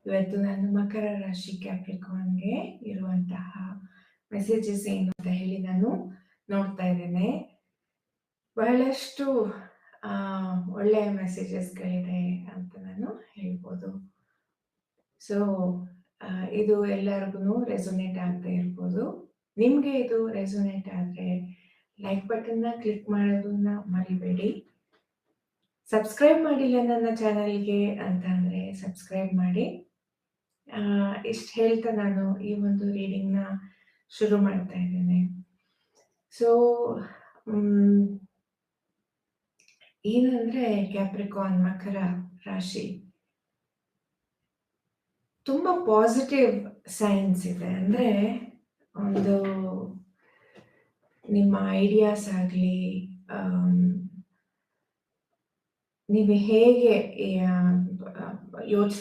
ಇವತ್ತು ನಾನು ಮಕರ ರಾಶಿ ಕ್ಯಾಪ್ರಿಕಾನ್ಗೆ ಇರುವಂತಹ ಮೆಸೇಜಸ್ ಏನು ಅಂತ ಹೇಳಿ ನಾನು ನೋಡ್ತಾ ಇದ್ದೇನೆ. ಬಹಳಷ್ಟು ಒಳ್ಳೆಯ ಮೆಸೇಜಸ್ಗಳಿದೆ ಅಂತ ನಾನು ಹೇಳ್ಬೋದು. ಸೊ ಇದು ಎಲ್ಲರಿಗೂ ರೆಸೊನೇಟ್ ಆಗ್ತಾ ಇರ್ಬೋದು. ನಿಮಗೆ ಇದು ರೆಸೊನೇಟ್ ಆದರೆ ಲೈಕ್ ಬಟನ್ನ ಕ್ಲಿಕ್ ಮಾಡೋದನ್ನ ಮರಿಬೇಡಿ. ಸಬ್ಸ್ಕ್ರೈಬ್ ಮಾಡಿಲ್ಲ ನನ್ನ ಚಾನಲ್ಗೆ ಅಂತ ಅಂದರೆ ಸಬ್ಸ್ಕ್ರೈಬ್ ಮಾಡಿ. ಇಷ್ಟು ಹೇಳ್ತಾ ನಾನು ಈ ಒಂದು ರೀಡಿಂಗ್ನ ಶುರು ಮಾಡ್ತಾ ಇದ್ದೇನೆ. ಸೊ ಏನಂದರೆ ಕ್ಯಾಪ್ರಿಕಾನ್ ಮಕರ ರಾಶಿ ತುಂಬ ಪಾಸಿಟಿವ್ ಸೈನ್ಸ್ ಇದೆ. ಅಂದರೆ ಒಂದು ನಿಮ್ಮ ಐಡಿಯಾಸ್ ಆಗಲಿ, ನೀವು ಹೇಗೆ ಯೋಚನೆ